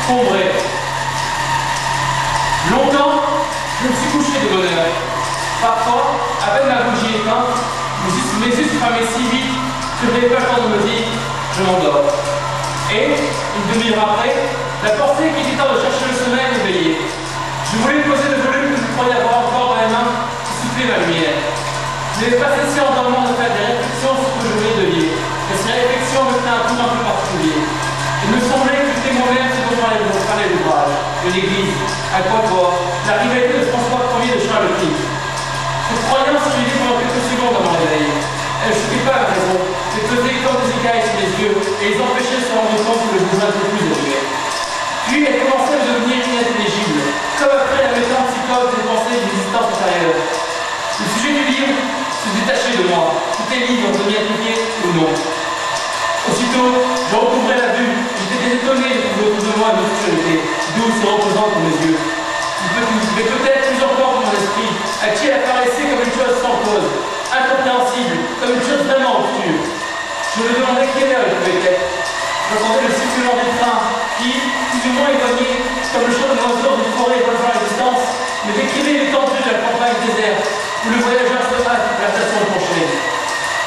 sombré. Longtemps, je me suis couché de bonne heure. Parfois, à peine ma bougie éteinte, mes yeux se fermaient si vite que je n'avais pas le temps de me dire je m'endors. Et, une demi-heure après, la pensée qui était en de chercher le sommeil m'éveillait. Je voulais poser le volume que je croyais avoir encore dans les mains pour souffler ma lumière. Je n'avais pas cessé en dormant de faire des réflexions sur ce que je voulais devenir. Mais ces réflexions me tenaient un peu particulier. Il me semblait que j'étais moi-même ce dont parlait l'ouvrage, de l'église, à Croix-Fort, la rivalité de François Ier de Charles-Quint. Cette croyance suivit pendant quelques secondes à mon réveil. Elle ne choquait pas la raison, mais faisait comme des écailles sur les yeux et les empêchait de se rendre compte que le besoin était plus élevé. Puis elle commençait à devenir inintelligible, comme après la métempsycose des pensées d'une existence intérieure. Le sujet du livre se détachait de moi, tout est libre de m'y appliquer ou non. Aussitôt, je recouvrais la vue, j'étais étonné de trouver autour de moi une obscurité, douce et reposante pour mes yeux. Mais peut-être plus encore pour mon esprit, à qui elle apparaissait comme une chose sans cause, incompréhensible, comme une chose vraiment obscure. Je me demandais quelle heure il pouvait être. J'entendais le sifflement des trains qui, plus ou moins éloignés, comme le chant de l'oiseau d'une forêt rejoint la distance, me décrivait l'étendue de la campagne déserte, où le voyageur se hâte à la station de Poncher.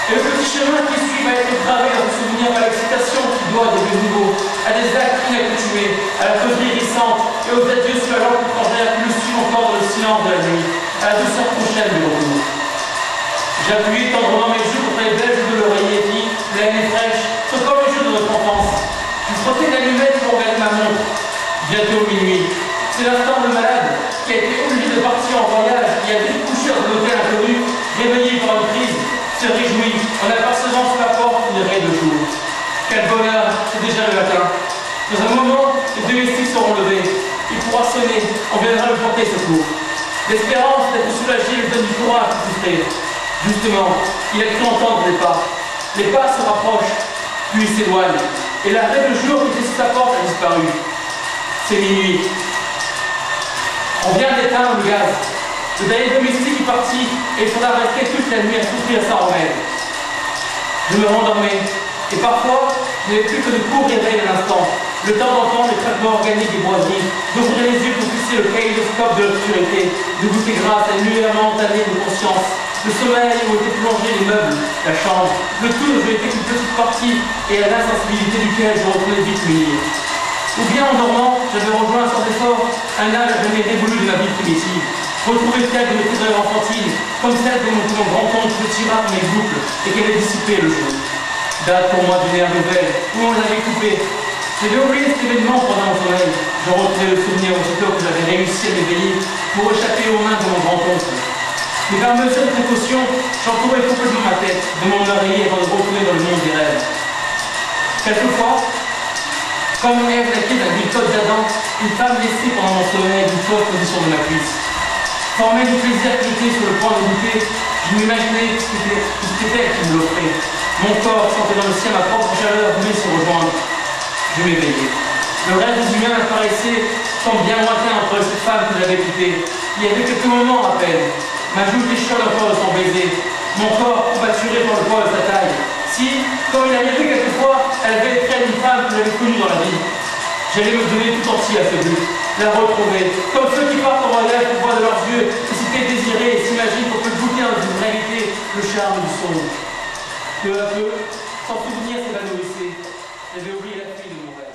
Et le petit chemin qui suit va être gravé dans le souvenir à l'excitation qui doit des lieux nouveaux, à des actes inaccoutumés, à la causerie hérissante et aux adieux sur la lampe étrangère qui nous suivent encore dans le silence de la nuit, à la douceur prochaine du retour. J'ai appuyé tendrement mes joues contre les belles joues de l'oreiller qui, la nuit fraîche, sont comme les jours de notre enfance. Je frottais l'allumette pour regarder ma montre. Bientôt minuit. C'est l'instant de malade qui a été obligé de partir en voyage et a dû coucher dans un hôtel inconnu, réveillé par une crise, se réjouit en apercevant sur la porte une raie de jour. Quel bonheur, c'est déjà le matin. Dans un moment, les domestiques seront levés. Il pourra sonner, on viendra le porter secours. L'espérance d'être soulagé lui donne du courage pour souffrir. Justement, il a cru entendre des pas. Les pas se rapprochent, puis ils s'éloignent. Et la raie de jour qui était sous sa porte a disparu. C'est minuit. On vient d'éteindre le gaz. Le dernier domestique est parti et il faudra rester toute la nuit à souffrir sans remède. Je me rendormais et parfois, je n'avais plus que de courts réveils à l'instant, le temps d'entendre les traitements organiques des boiseries, d'ouvrir les yeux pour fixer le kaléidoscope de l'obscurité, de goûter grâce à une lueur momentanée de conscience, le sommeil où étaient plongés les meubles, la chambre, le tout ne jouait qu'une petite partie et à l'insensibilité duquel je retrouvais vite l'unir. Ou bien en dormant, j'avais rejoint sans effort un âge jamais révolu de ma vie primitive. Retrouver celle de mes terreurs enfantines, comme celle dont mon grand-oncle me tira pour mes boucles et qu'elle avait dissipé le jour. Date pour moi d'une ère nouvelle, où on l'avait coupée. J'avais oublié cet événement pendant mon sommeil. Je retrouvais le souvenir aussitôt que j'avais réussi à m'éveiller pour échapper aux mains de mon grand-oncle. Mais par mesure de précaution, j'entourais complètement ma tête de mon oreiller avant de retrouver dans le monde des rêves. Quelquefois, comme Ève naquit d'un glycose d'Adam, une femme laissée pendant mon sommeil d'une fausse position de ma cuisse. Formé du plaisir que j'étais sur le point de goûter, je m'imaginais que c'était elle qui me l'offrait. Mon corps sentait dans le sien ma propre chaleur venait se rejoindre. Je m'éveillais. Le rêve des humains apparaissait comme bien lointain entre cette femme que j'avais quittée. Il y avait quelques moments à peine. Ma joue déchire encore de son baiser. Mon corps courbaturé par le poids de sa taille. Si, comme il arrivait quelquefois, elle avait été une femme que j'avais connue dans la vie. J'allais me donner tout entier à ce but, la retrouver, comme ceux qui partent en voyage pour voir de leurs yeux, et s'étaient désirés et s'imaginent qu'on peut goûter dans une réalité le charme du son. Peu à peu, sans souvenir s'évanouissait, j'avais oublié la fille de mon rêve.